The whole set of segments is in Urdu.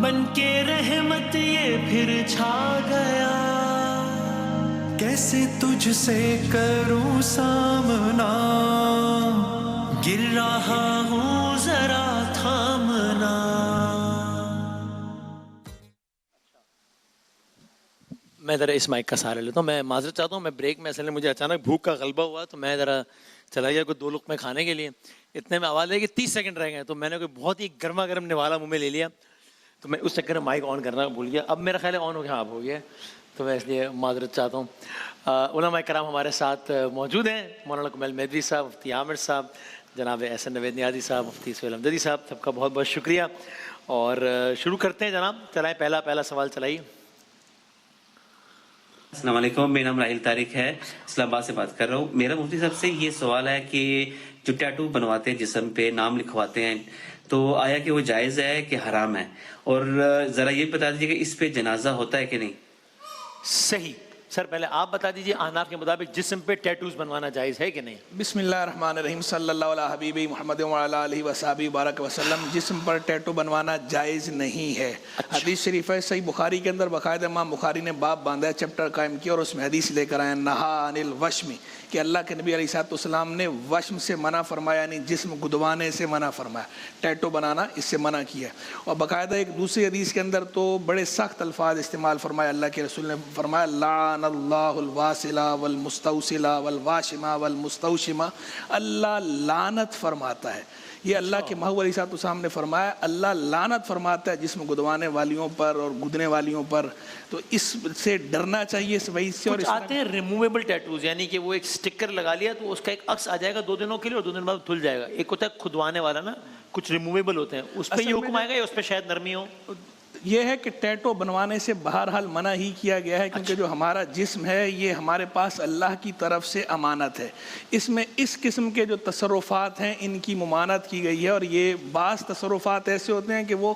بن کے رحمت یہ پھر چھا گیا. کیسے تجھ سے کروں سامنا, گر رہا ہوں ذرا تھامنا. میں ذرا اس مائک کا سہارا لیتا ہوں. میں معذرت چاہتا ہوں, میں بریک میں اصل میں مجھے اچانک بھوک کا غلبہ ہوا تو میں ذرا چلا گیا کوئی 2 لقمے کھانے کے لیے. اتنے میں آواز ہے کہ 30 سیکنڈ رہ گئے, تو میں نے کوئی بہت ہی گرما گرم نوالا منہ میں لے لیا, تو میں اس چکر میں مائک آن کرنا بھول گیا. اب میرا خیال ہے آن ہو گیا, اب ہو گیا, تو میں اس لیے معذرت چاہتا ہوں. علماء کرام ہمارے ساتھ موجود ہیں, مولانا کمیل مہدوی صاحب, مفتی عامر صاحب, جناب احسن نوید نیازی صاحب, مفتی سہیل امجدی صاحب, سب کا بہت بہت شکریہ. اور شروع کرتے ہیں جناب, چلائیں پہلا سوال چلائیے. السلام علیکم, میرا نام راہیل طارق ہے, اسلام آباد سے بات کر رہا ہوں. میرا مفتی صاحب سے یہ سوال ہے کہ جو ٹیٹو بنواتے ہیں, جسم پہ نام لکھواتے ہیں, تو آیا کہ وہ جائز ہے کہ حرام ہے؟ اور ذرا یہ بتا دیجیے کہ اس پہ جنازہ ہوتا ہے کہ نہیں؟ صحیح سر, پہلے آپ بتا دیجیے احناف کے مطابق جسم پہ ٹیٹوز بنوانا جائز ہے کہ نہیں؟ بسم اللہ الرحمن الرحیم, صلی اللہ علیہ حبیب محمد وعلی آلہ وصحبہ بارک وسلم. جسم پر ٹیٹو بنوانا جائز نہیں ہے. حدیث شریف ہے صحیح بخاری کے اندر, باقاعدہ امام بخاری نے باب باندھا ہے, چیپٹر قائم کیا, اور اس میں حدیث لے کر آئے نہا عن الوشم, کہ اللہ کے نبی علیہ السلام نے وشم سے منع فرمایا, یعنی جسم گدوانے سے منع فرمایا, ٹیٹو بنانا اس سے منع کیا. اور باقاعدہ ایک دوسری حدیث کے اندر تو بڑے سخت الفاظ استعمال فرمایا, اللہ کے رسول نے فرمایا لعن اللہ الواصلہ والمستوصلہ والواشمہ والمستوشمہ, اللہ لعنت فرماتا ہے. یہ اللہ کے محبوب علیہ السلام نے فرمایا, اللہ لعنت فرماتا ہے جسم گدوانے والیوں پر اور گدنے والیوں پر. تو اس سے ڈرنا چاہیے اس وجہ سے. اور آتے ہیں ریموویبل ٹیٹوز, یعنی کہ وہ ایک سٹکر لگا لیا تو اس کا ایک عکس آ جائے گا 2 دنوں کے لیے, اور 2 دن بعد دھل جائے گا. ایک ہوتا ہے کھدوانے والا نا, کچھ ریموویبل ہوتے ہیں, اس پہ یہ حکم آئے گا یا اس پہ شاید نرمی ہو؟ یہ ہے کہ ٹیٹو بنوانے سے بہرحال منع ہی کیا گیا ہے, کیونکہ جو ہمارا جسم ہے یہ ہمارے پاس اللہ کی طرف سے امانت ہے. اس میں اس قسم کے جو تصرفات ہیں ان کی ممانعت کی گئی ہے, اور یہ بعض تصرفات ایسے ہوتے ہیں کہ وہ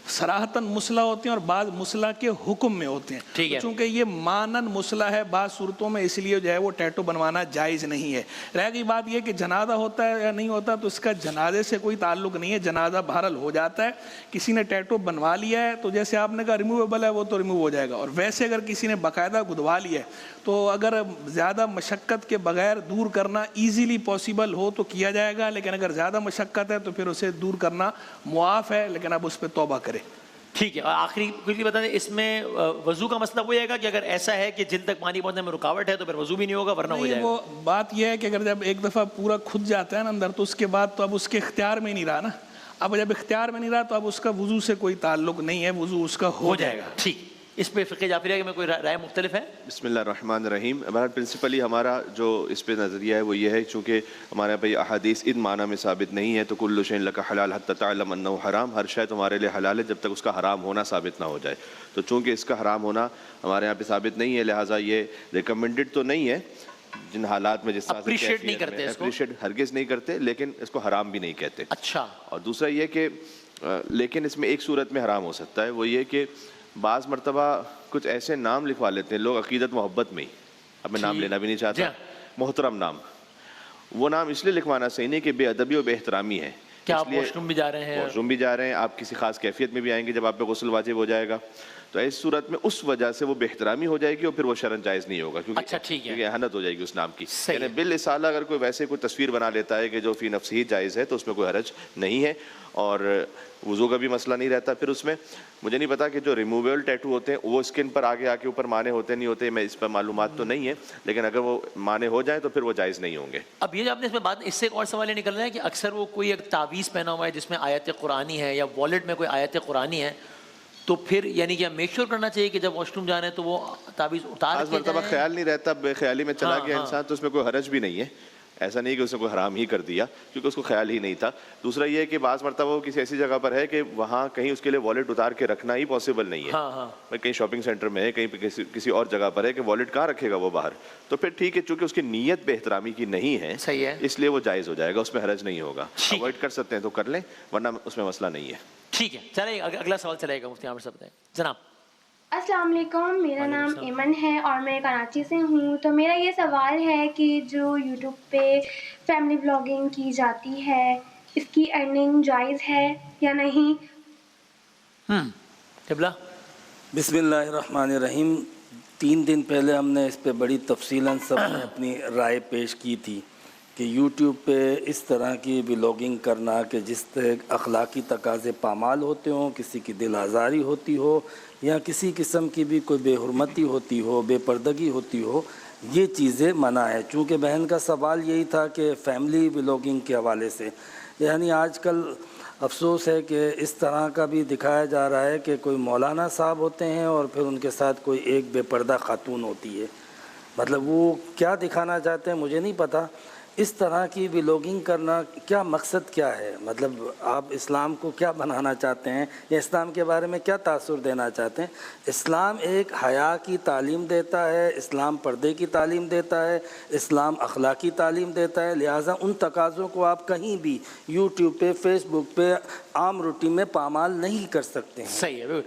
صراحتاً مسلح ہوتے ہیں اور بعض مسلح کے حکم میں ہوتے ہیں. چونکہ یہ مانن مسلح ہے بعض صورتوں میں, اس لیے جو ہے وہ ٹیٹو بنوانا جائز نہیں ہے. رہ گئی بات یہ کہ جنازہ ہوتا ہے یا نہیں ہوتا, تو اس کا جنازے سے کوئی تعلق نہیں ہے. جنازہ بہرحال ہو جاتا ہے. کسی نے ٹیٹو بنوا لیا ہے تو جیسے آپ نے کہا ریموویبل ہے, وہ تو ریموو ہو جائے گا. اور ویسے اگر کسی نے باقاعدہ گدوا لیا ہے تو اگر زیادہ مشقت کے بغیر دور کرنا ایزیلی پاسبل ہو تو کیا جائے گا, لیکن اگر زیادہ مشقت ہے تو پھر اسے دور کرنا معاف ہے, لیکن اب اس پہ توبہ کرے. ٹھیک ہے. اور آخری کچھ بتا دیں, اس میں وضو کا مسئلہ وہ جائے گا کہ اگر ایسا ہے کہ جلد تک پانی پہنچنے میں رکاوٹ ہے تو پھر وضو بھی نہیں ہوگا, ورنہ ہو جائے گا؟ وہ بات یہ ہے کہ اگر جب ایک دفعہ پورا کھد جاتا ہے نا اندر, تو اس کے بعد تو اب اس کے اختیار میں نہیں رہا نا. اب جب اختیار میں نہیں رہا تو اب اس کا وضو سے کوئی تعلق نہیں ہے, وضو اس کا ہو جائے گا. ٹھیک. اس پہ فقہ جعفریہ میں کوئی رائے مختلف ہے؟ بسم اللہ الرحمن الرحیم. ہمارا پرنسپلی ہمارا جو اس پہ نظریہ ہے وہ یہ ہے, چونکہ ہمارے یہاں پہ احادیث ان معنی میں ثابت نہیں ہے, تو کل شیء لک حلال حتی تعلم انہ حرام, ہر شے تمہارے لیے حلال ہے جب تک اس کا حرام ہونا ثابت نہ ہو جائے. تو چونکہ اس کا حرام ہونا ہمارے یہاں پہ ثابت نہیں ہے, لہٰذا یہ ریکمنڈڈ تو نہیں ہے. جن حالات میں جس طرح سے اپریشیٹ ہرگز نہیں کرتے, لیکن اس کو حرام بھی نہیں کہتے. اچھا. اور دوسرا یہ کہ لیکن اس میں ایک صورت میں حرام ہو سکتا ہے, وہ یہ کہ بعض مرتبہ کچھ ایسے نام لکھوا لیتے ہیں لوگ عقیدت محبت میں ہی, اب میں نام لینا بھی نہیں چاہتا, محترم نام, وہ نام اس لیے لکھوانا صحیح نہیں کہ بے ادبی اور بے احترامی ہے. کیا آپ واش روم بھی جا رہے ہیں؟ واش روم بھی جا رہے ہیں, آپ کسی خاص کیفیت میں بھی آئیں گے جب آپ پہ غسل واجب ہو جائے گا, تو اس صورت میں اس وجہ سے وہ بے احترامی ہو جائے گی اور پھر وہ شرعاً جائز نہیں ہوگا, کیونکہ اہانت ہو جائے گی اس نام کی. یعنی بالرسالہ اگر کوئی ویسے کوئی تصویر بنا لیتا ہے کہ جو فی نفسہ ہی جائز ہے تو اس میں کوئی حرج نہیں ہے, اور وضو کا بھی مسئلہ نہیں رہتا. پھر اس میں مجھے نہیں پتا کہ جو ریموویبل ٹیٹو ہوتے ہیں وہ اسکن پر آگے آ کے اوپر مانے ہوتے نہیں ہوتے, میں اس پر معلومات تو نہیں ہے, لیکن اگر وہ مانے ہو جائیں تو پھر وہ جائز نہیں ہوں گے. اب یہ جو آپ نے اس میں بات, اس سے ایک اور سوال یہ نکل رہا ہے کہ اکثر وہ کوئی ایک تعویذ پہنا ہوا ہے جس میں آیت قرآنی ہے, یا والیٹ میں کوئی آیت قرآنی ہے, تو پھر یعنی کہ میک شور کرنا چاہیے کہ جب واش روم جا رہے ہیں تو وہ تعویذ اتار کے مرتبہ خیال نہیں رہتا, بے خیالی میں چلا گیا انسان, تو اس میں کوئی حرج بھی نہیں ہے. ایسا نہیں کہ اس نے کوئی حرام ہی کر دیا کیونکہ اس کو خیال ہی نہیں تھا. دوسرا یہ ہے کہ بعض مرتبہ وہ کسی ایسی جگہ پر ہے کہ وہاں کہیں اس کے لیے والیٹ اتار کے رکھنا ہی پاسبل نہیں ہے, کہیں شاپنگ سینٹر میں ہے, کہیں پہ کسی اور جگہ پر ہے کہ والیٹ کہاں رکھے گا وہ باہر, تو پھر ٹھیک ہے, چونکہ اس کی نیت بے احترامی کی نہیں ہے, صحیح ہے, اس لیے وہ جائز ہو جائے گا, اس میں حرج نہیں ہوگا. اوائڈ کر سکتے ہیں تو کر لیں, ورنہ اس میں مسئلہ نہیں ہے. ٹھیک ہے, چلیں اگلا سوال چلے گا مفتی عامر صاحب. جناب السلام علیکم, میرا نام ایمن ہے اور میں کراچی سے ہوں. تو میرا یہ سوال ہے کہ جو یوٹیوب پہ فیملی بلاگنگ کی جاتی ہے, اس کی ارننگ جائز ہے یا نہیں؟ قبلہ بسم اللہ الرحمن الرحیم. 3 دن پہلے ہم نے اس پہ بڑی تفصیلاً سب نے اپنی رائے پیش کی تھی کہ یوٹیوب پہ اس طرح کی ولاگنگ کرنا کہ جس طرح اخلاقی تقاضے پامال ہوتے ہوں، کسی کی دل آزاری ہوتی ہو یا کسی قسم کی بھی کوئی بے حرمتی ہوتی ہو، بے پردگی ہوتی ہو، یہ چیزیں منع ہے. چونکہ بہن کا سوال یہی تھا کہ فیملی ولاگنگ کے حوالے سے، یعنی آج کل افسوس ہے کہ اس طرح کا بھی دکھایا جا رہا ہے کہ کوئی مولانا صاحب ہوتے ہیں اور پھر ان کے ساتھ کوئی ایک بے پردہ خاتون ہوتی ہے. مطلب وہ کیا دکھانا چاہتے ہیں مجھے نہیں پتہ. اس طرح کی ولاگنگ کرنا کیا مقصد کیا ہے؟ مطلب آپ اسلام کو کیا بنانا چاہتے ہیں یا اسلام کے بارے میں کیا تاثر دینا چاہتے ہیں؟ اسلام ایک حیا کی تعلیم دیتا ہے، اسلام پردے کی تعلیم دیتا ہے، اسلام اخلاقی تعلیم دیتا ہے. لہٰذا ان تقاضوں کو آپ کہیں بھی یوٹیوب پہ، فیس بک پہ عام روٹین میں پامال نہیں کر سکتے ہیں. صحیح ہے.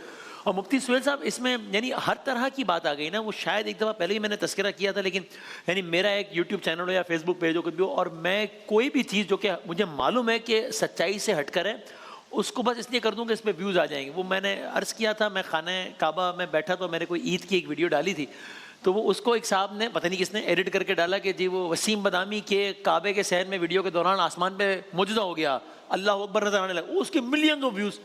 اور مفتی سہیل صاحب اس میں یعنی ہر طرح کی بات آ گئی نا. وہ شاید ایک دفعہ پہلے ہی میں نے تذکرہ کیا تھا، لیکن یعنی میرا ایک یوٹیوب چینل ہو یا فیس بک پیج ہو کچھ بھی ہو، اور میں کوئی بھی چیز جو کہ مجھے معلوم ہے کہ سچائی سے ہٹ کر ہے، اس کو بس اس لیے کر دوں کہ اس پہ ویوز آ جائیں گے. وہ میں نے عرض کیا تھا، میں خانہ کعبہ میں بیٹھا تو میں نے کوئی عید کی ایک ویڈیو ڈالی تھی، تو وہ اس کو ایک صاحب نے پتہ نہیں کس نے ایڈٹ کر کے ڈالا کہ جی وہ وسیم بادامی کے کعبے کے صحن میں ویڈیو کے دوران آسمان پہ معجزہ ہو گیا، اللہ اکبر نظر آنے لگا. اس کے ملینز آف ویوز.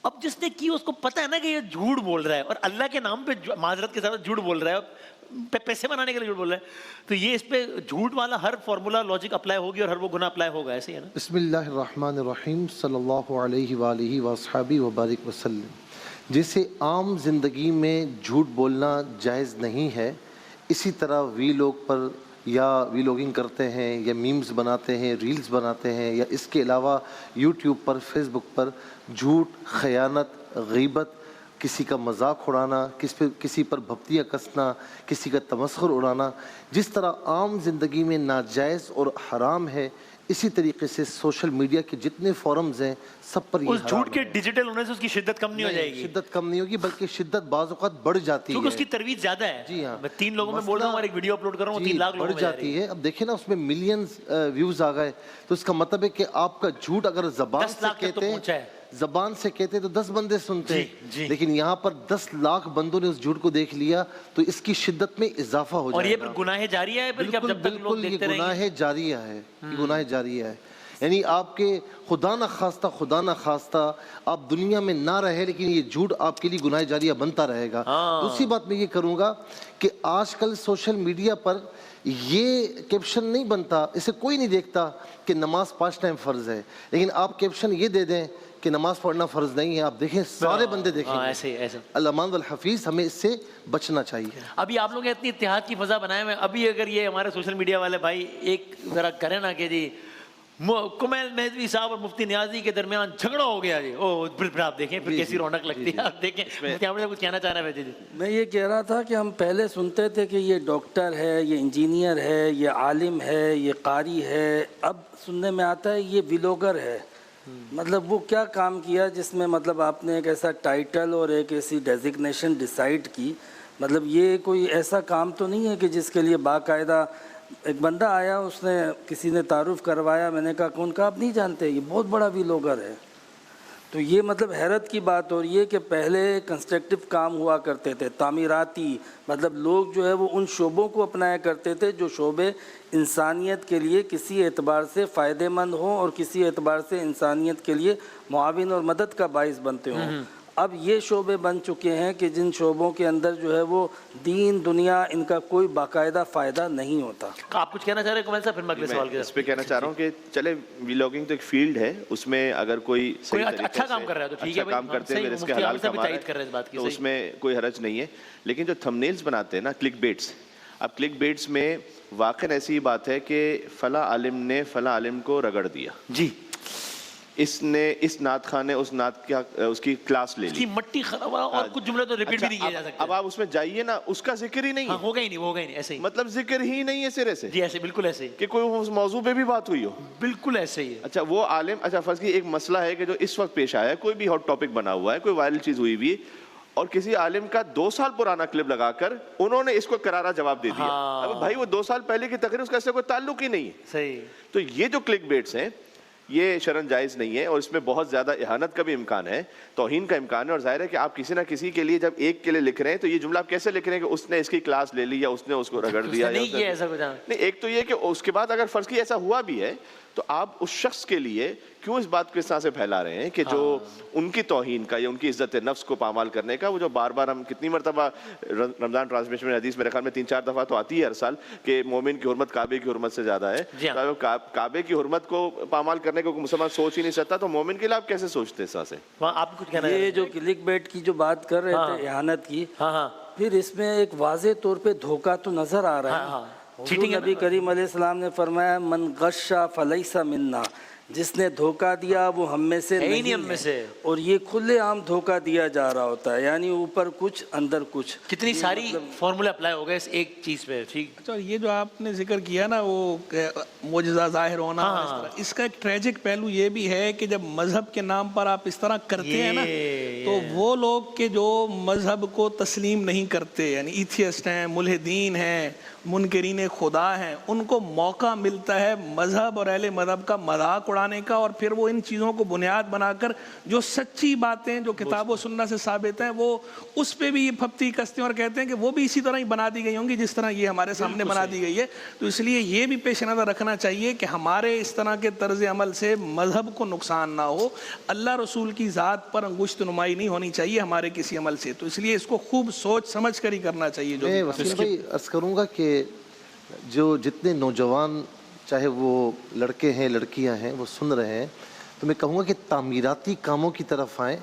اب جس نے کی اس کو پتہ ہے نا کہ یہ جھوٹ بول رہا ہے اور اللہ کے نام پہ معذرت کے ساتھ جھوٹ بول رہا ہے، پیسے بنانے کے لیے جھوٹ بول رہا ہے، تو یہ اس پہ جھوٹ والا ہر فارمولا لاجک اپلائی ہوگی اور ہر وہ گناہ اپلائی ہوگا. ایسے ہی ہے نا. بسم اللہ الرحمن الرحیم صلی اللہ علیہ وآلہ وصحبہ وبارک وسلم. جیسے عام زندگی میں جھوٹ بولنا جائز نہیں ہے، اسی طرح ویلوگ پر یا ویلوگنگ کرتے ہیں یا میمز بناتے ہیں، ریلز بناتے ہیں، یا اس کے علاوہ یوٹیوب پر، فیس بک پر جھوٹ، خیانت، غیبت، کسی کا مذاق اڑانا، کسی پر بھپتیاں کسنا، کسی کا تمسخر اڑانا، جس طرح عام زندگی میں ناجائز اور حرام ہے، اسی طریقے سے سوشل میڈیا کے جتنے فورمز ہیں سب پر یہ اس جھوٹ کے ڈیجیٹل ہونے سے اس کی شدت کم نہیں ہو جائے گی. شدت کم نہیں ہوگی بلکہ شدت بعض اوقات بڑھ جاتی ہے کیونکہ اس کی ترویج زیادہ ہے. جی ہاں، میں 3 لوگوں میں بول رہا ہوں اور ایک ویڈیو اپلوڈ کر رہا ہوں 3 لاکھ لوگوں میں بڑھ جاتی ہے. اب دیکھیں نا اس میں ملینز ویوز آ گئے، تو اس کا مطلب ہے کہ آپ کا جھوٹ اگر زبان سے کہتے تو 10 بندے سنتے، لیکن یہاں پر 10 لاکھ بندوں نے اس جھوٹ کو دیکھ لیا تو اس کی شدت میں اضافہ ہو جائے گا. اور یہ پھر گناہ جاریہ ہے. بالکل یہ گناہ جاریہ ہے، یہ گناہ جاریہ ہے. یعنی آپ کے خدا نہ خواستہ آپ دنیا میں نہ رہے لیکن یہ جھوٹ آپ کے لیے گناہ جاریہ بنتا رہے گا. دوسری بات میں یہ کروں گا کہ آج کل سوشل میڈیا پر یہ کیپشن نہیں بنتا، اسے کوئی نہیں دیکھتا کہ نماز 5 ٹائم فرض ہے، لیکن آپ کیپشن یہ دے دیں کہ نماز پڑھنا فرض نہیں ہے. آپ دیکھیں سارے بندے دیکھیں ایسے. الامان والحفیظ، ہمیں اس سے بچنا چاہیے. ابھی آپ لوگ نے اتنی اتحاد کی فضا بنائے ہوئے، ابھی اگر یہ ہمارے سوشل میڈیا والے بھائی ایک ذرا کریں نا کہ جی کمیل مہدوی صاحب اور مفتی نیازی کے درمیان جھگڑا ہو گیا جی، پھر آپ دیکھیں پھر کیسی رونق لگتی ہے. آپ دیکھیں کچھ کہنا چاہ رہے ہیں. جی میں یہ کہہ رہا تھا کہ ہم پہلے سنتے تھے کہ یہ ڈاکٹر ہے، یہ انجینئر ہے، یہ عالم ہے، یہ قاری ہے. اب سننے میں آتا ہے یہ ولاگر ہے. مطلب وہ کیا کام کیا جس میں مطلب آپ نے ایک ایسا ٹائٹل اور ایک ایسی ڈیزگنیشن ڈیسائیڈ کی؟ مطلب یہ کوئی ایسا کام تو نہیں ہے کہ جس کے لیے باقاعدہ ایک بندہ آیا، اس نے کسی نے تعارف کروایا، میں نے کہا کون؟ کا آپ نہیں جانتے، یہ بہت بڑا ولاگر ہے. تو یہ مطلب حیرت کی بات ہو رہی ہے کہ پہلے کنسٹرکٹیو کام ہوا کرتے تھے، تعمیراتی، مطلب لوگ جو ہے وہ ان شعبوں کو اپنایا کرتے تھے جو شعبے انسانیت کے لیے کسی اعتبار سے فائدہ مند ہوں اور کسی اعتبار سے انسانیت کے لیے معاون اور مدد کا باعث بنتے ہوں. اب یہ شعبے بن چکے ہیں کہ جن شعبوں کے اندر جو ہے وہ دین دنیا ان کا کوئی باقاعدہ فائدہ نہیں ہوتا. آپ کچھ کہنا چاہ رہے ہیں کمال صاحب؟ پھر میں اگلے سوال کے اس پہ کہنا چاہ رہا ہوں کہ چلے ولاگنگ تو ایک فیلڈ ہے، اس میں اگر کوئی اچھا کام کر رہا ہے تو ٹھیک ہے، کام کرتے ہیں، اس کے حلال کما رہے ہیں تو اس میں کوئی حرج نہیں ہے. لیکن جو تھمبنیلز بناتے ہیں نا، کلک بیٹس، اب کلک بیٹس میں واقع ایسی بات ہے کہ فلاں عالم نے فلاں عالم کو رگڑ دیا، جی اس نے اس نعت خان نے اس نعت کیا اس کی کلاس لے لی، مٹی خراب اور کچھ جملے تو ریپیٹ بھی نہیں کیے جا سکتے. اب آپ اس میں جائیے نا، اس کا ذکر ہی نہیں ہے، ہوگا ہی نہیں ایسے ہی، مطلب ذکر ہی نہیں ہے سرے سے. جی ایسے بالکل ایسے ہی کہ کوئی اس موضوع پہ بھی بات ہوئی ہو، بالکل ایسے ہی ہے. اچھا وہ عالم، اچھا فرض کی ایک مسئلہ ہے کہ جو اس وقت پیش آیا ہے، کوئی بھی ہاٹ ٹاپک بنا ہوا ہے، کوئی وائرل چیز ہوئی ہوئی، اور کسی عالم کا 2 سال پرانا کلپ لگا کر انہوں نے اس کو کرارا جواب دے دیا. اب بھائی وہ 2 سال پہلے کی تقریر، اس کا اس سے کوئی تعلق ہی نہیں ہے. صحیح. تو یہ جو کلک بیٹس ہیں یہ شرعن جائز نہیں ہے، اور اس میں بہت زیادہ اہانت کا بھی امکان ہے، توہین کا امکان ہے. اور ظاہر ہے کہ آپ کسی نہ کسی کے لیے جب ایک کے لیے لکھ رہے ہیں تو یہ جملہ آپ کیسے لکھ رہے ہیں کہ اس نے اس کی کلاس لے لی یا اس نے اس کو رگڑ دیا، نہیں یہ ایسا کچھ نہیں. ایک تو یہ کہ اس کے بعد اگر فرض کی ایسا ہوا بھی ہے تو آپ اس شخص کے لیے کیوں اس بات کو اس طرح سے پھیلا رہے ہیں کہ جو ان کی توہین کا یا ان کی عزت نفس کو پامال کرنے کا، وہ جو بار بار ہم کتنی مرتبہ رمضان ٹرانسمیشن میں حدیث میرے خیال میں 3-4 دفعہ تو آتی ہے ہر سال کہ مومن کی حرمت کعبے کی حرمت سے زیادہ ہے. کعبے کی حرمت کو پامال کرنے کو مسلمان سوچ ہی نہیں سکتا، تو مومن کے لیے آپ کیسے سوچتے ہیں؟ سے آپ کچھ کہنا ہے؟ یہ جو کلک بیٹ کی جو بات کر رہے تھے اہانت کی، پھر اس میں ایک واضح طور پہ دھوکہ تو نظر آ رہا ہے. حضور نبی کریم علیہ السلام نے فرمایا من غش فلیس منا، جس نے دھوکہ دیا وہ ہم میں سے نہیں ہے. اور یہ کھلے عام دھوکہ دیا جا رہا ہوتا ہے، یعنی اوپر کچھ اندر کچھ. کتنی ساری فارمولہ اپلائی ہو گئے اس ایک چیز پہ. ٹھیک. اچھا، یہ جو آپ نے ذکر کیا نا وہ معجزہ ظاہر ہونا، اس کا ایک ٹریجک پہلو یہ بھی ہے کہ جب مذہب کے نام پر آپ اس طرح کرتے ہیں نا تو وہ لوگ کہ جو مذہب کو تسلیم نہیں کرتے، یعنی ایتھیسٹ ہیں، ملحدین ہیں، منکرین خدا ہیں، ان کو موقع ملتا ہے مذہب اور اہل مذہب کا مذاق اڑانے کا، اور پھر وہ ان چیزوں کو بنیاد بنا کر جو سچی باتیں جو کتاب و سنت سے ثابت ہیں وہ اس پہ بھی یہ پھپتی کستے ہیں اور کہتے ہیں کہ وہ بھی اسی طرح ہی بنا دی گئی ہوں گی جس طرح یہ ہمارے سامنے بنا دی گئی ہے. تو اس لیے یہ بھی پیش نظر رکھنا چاہیے کہ ہمارے اس طرح کے طرز عمل سے مذہب کو نقصان نہ ہو، اللہ رسول کی ذات پر انگشت نمائی نہیں ہونی چاہیے ہمارے کسی عمل سے. تو اس لیے اس کو خوب سوچ سمجھ کر ہی کرنا چاہیے. جو میں وسیم بھائی عرض کروں گا کہ جو جتنے نوجوان چاہے وہ لڑکے ہیں لڑکیاں ہیں وہ سن رہے ہیں، تو میں کہوں گا کہ تعمیراتی کاموں کی طرف آئیں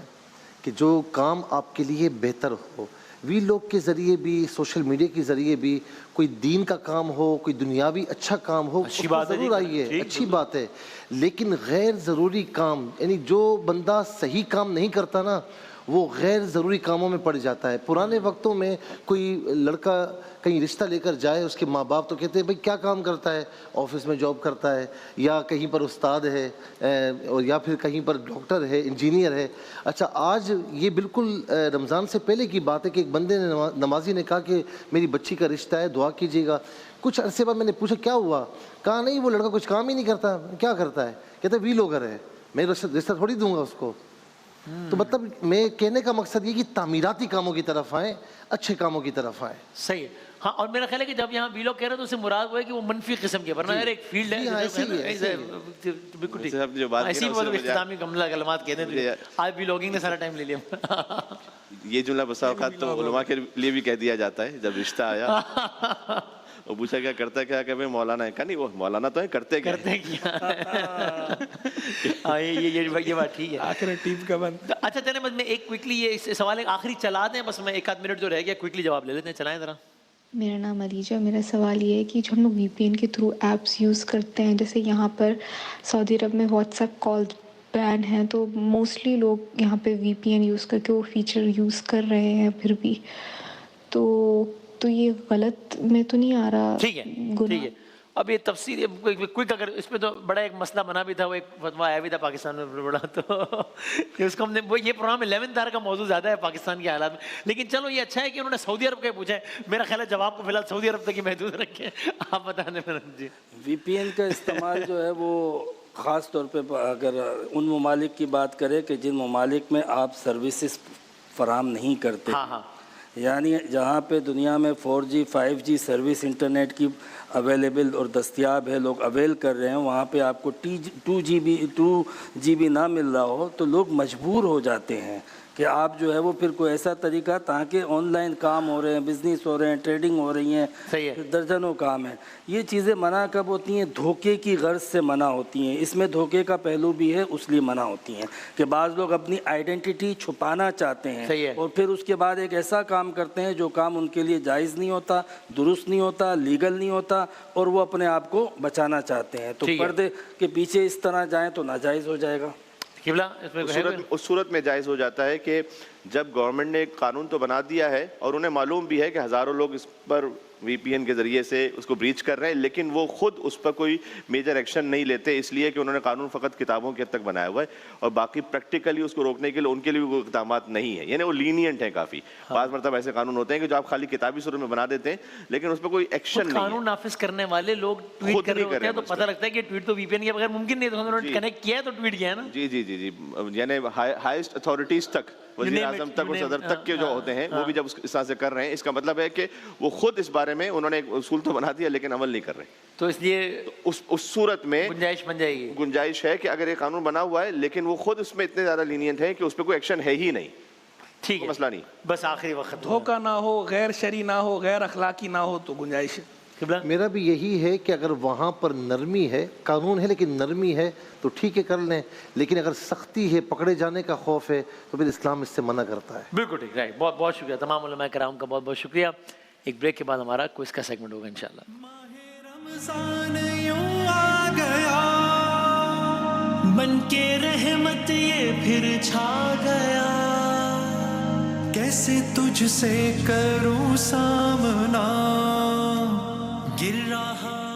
کہ جو کام آپ کے لیے بہتر ہو. وی لوگ کے ذریعے بھی، سوشل میڈیا کے ذریعے بھی کوئی دین کا کام ہو، کوئی دنیاوی اچھا کام ہو، اچھی بات ہے، ضرور آئیے، اچھی بات ہے. لیکن غیر ضروری کام، یعنی جو بندہ صحیح کام نہیں کرتا نا وہ غیر ضروری کاموں میں پڑ جاتا ہے. پرانے وقتوں میں کوئی لڑکا کہیں رشتہ لے کر جائے، اس کے ماں باپ تو کہتے ہیں بھائی کیا کام کرتا ہے، آفس میں جاب کرتا ہے یا کہیں پر استاد ہے اور یا پھر کہیں پر ڈاکٹر ہے، انجینئر ہے. اچھا آج یہ بالکل رمضان سے پہلے کی بات ہے کہ ایک بندے نے نمازی نے کہا کہ میری بچی کا رشتہ ہے، دعا کیجیے گا. کچھ عرصے بعد میں نے پوچھا کیا ہوا؟ کہا نہیں وہ لڑکا کچھ کام ہی نہیں کرتا. کیا کرتا ہے؟ کہتا ہے وی لوگر ہے، میں رشتہ تھوڑی دوں گا اس کو. تو مطلب میں کہنے کا مقصد یہ کہ تعمیراتی کاموں کی طرف آئیں، اچھے کاموں کی طرف آئیں. صحیح ہے. ہاں، اور میرا خیال ہے کہ جب یہاں وی لوگ کہہ رہے ہیں تو اس سے مراد وہ ہے کہ وہ منفی قسم کے، ورنہ ایک فیلڈ ہے بالکل ٹھیک. ایسی اختتامی کلمات کہتے ہیں. آج وی لاگنگ نے سارا ٹائم لے لیا. یہ جملہ بسا اوقات تو علماء کے لیے بھی کہہ دیا جاتا ہے. جب رشتہ آیا وہ پوچھا کیا کرتا کیا کہ مولانا ہے. کہا نہیں وہ مولانا تو ہے، کرتے کیا. یہ بات ٹھیک ہے. آخر ٹیپ کا بند. اچھا چلیں بس میں ایک کوئکلی یہ سوال ایک آخری چلا دیں، بس میں 1 آدھ منٹ جو رہ گیا کوئکلی جواب لے لیتے ہیں. چلائیں ذرا. میرا نام علیجہ. میرا سوال یہ ہے کہ جو ہم لوگ وی پی این کے تھرو ایپس یوز کرتے ہیں، جیسے یہاں پر سعودی عرب میں واٹس ایپ کال بین ہے، تو موسٹلی لوگ یہاں پہ وی پی این یوز کر کے وہ فیچر یوز کر رہے ہیں پھر بھی، تو یہ غلط میں تو نہیں آ رہا؟ ٹھیک ہے ٹھیک ہے. اب یہ تفصیل کوئک اگر اس پہ تو بڑا ایک مسئلہ بنا بھی تھا، وہ ایک فتویٰ آیا بھی تھا پاکستان میں بڑا، تو اس کو ہم نے وہ یہ پروگرام 11 تاریخ کا موضوع زیادہ ہے پاکستان کے حالات میں. لیکن چلو یہ اچھا ہے کہ انہوں نے سعودی عرب کا پوچھا ہے. میرا خیال ہے جواب کو فی الحال سعودی عرب تک ہی محدود رکھیں. آپ بتا دیں. جی وی پی این کا استعمال جو ہے وہ خاص طور پہ اگر ان ممالک کی بات کرے کہ جن ممالک میں آپ سروسز فراہم نہیں کرتے، یعنی جہاں پہ دنیا میں 4G 5G سروس انٹرنیٹ کی اویلیبل اور دستیاب ہے، لوگ اویل کر رہے ہیں، وہاں پہ آپ کو 2 GB نہ مل رہا ہو تو لوگ مجبور ہو جاتے ہیں کہ آپ جو ہے وہ پھر کوئی ایسا طریقہ، تاکہ آن لائن کام ہو رہے ہیں، بزنس ہو رہے ہیں، ٹریڈنگ ہو رہی ہیں، پھر درجنوں کام ہیں. یہ چیزیں منع کب ہوتی ہیں؟ دھوکے کی غرض سے منع ہوتی ہیں. اس میں دھوکے کا پہلو بھی ہے، اس لیے منع ہوتی ہیں کہ بعض لوگ اپنی آئیڈینٹی چھپانا چاہتے ہیں اور پھر اس کے بعد ایک ایسا کام کرتے ہیں جو کام ان کے لیے جائز نہیں ہوتا، درست نہیں ہوتا، لیگل نہیں ہوتا، اور وہ اپنے آپ کو بچانا چاہتے ہیں. تو پردے کے پیچھے اس طرح جائیں تو ناجائز ہو جائے گا. اس صورت میں جائز ہو جاتا ہے کہ جب گورنمنٹ نے ایک قانون تو بنا دیا ہے اور انہیں معلوم بھی ہے کہ ہزاروں لوگ اس پر وی پی این کے ذریعے سے اس کو بریچ کر رہے ہیں، لیکن وہ خود اس پر کوئی میجر ایکشن نہیں لیتے، اس لیے کہ انہوں نے قانون فقط کتابوں کے حد تک بنایا ہوا ہے اور باقی پریکٹیکلی اس کو روکنے کے لیے ان کے لیے بھی کوئی اقدامات نہیں ہیں، یعنی وہ لینینٹ ہیں کافی. بعض مرتبہ ایسے قانون ہوتے ہیں کہ جو آپ خالی کتابی صورت میں بنا دیتے ہیں لیکن اس پہ کوئی ایکشن نہیں ہے. قانون نافذ کرنے والے لوگ ٹویٹ کر رہے ہوتے ہیں تو پتہ لگتا ہے کہ ٹویٹ تو وی پی این کے بغیر ممکن نہیں ہے، تو انہوں نے کنیکٹ کیا ہے تو ٹویٹ کیا ہے نا. جی جی جی جی، یعنی ہائیسٹ اتھارٹیز تک، وزیر اعظم تک اور صدر تک کے جو ہوتے ہیں وہ بھی جب اس طرح سے کر رہے ہیں، اس کا مطلب ہے کہ وہ خود اس بارے میں انہوں نے ایک اصول تو بنا دیا لیکن عمل نہیں کر رہے. تو اس لیے اس صورت میں گنجائش بن جائے گی، گنجائش ہے کہ اگر یہ قانون بنا ہوا ہے لیکن وہ خود اس میں اتنے زیادہ لینینٹ ہیں کہ اس پہ کوئی ایکشن ہے ہی نہیں. ٹھیک ہے، مسئلہ نہیں. بس آخری وقت دھوکہ نہ ہو، غیر شرعی نہ ہو، غیر اخلاقی نہ ہو تو گنجائش ہے. میرا بھی یہی ہے کہ اگر وہاں پر نرمی ہے، قانون ہے لیکن نرمی ہے تو ٹھیک ہے کر لیں، لیکن اگر سختی ہے، پکڑے جانے کا خوف ہے تو پھر اسلام اس سے منع کرتا ہے. بالکل ٹھیک، رائٹ. بہت بہت شکریہ تمام علماء کرام کا، بہت بہت شکریہ. ایک بریک کے بعد ہمارا کوئز کا سیگمنٹ ہوگا انشاءاللہ. رمضان یوں آ گیا بن کے رحمت یہ پھر چھا گیا، کیسے تجھ سے کروں سامنا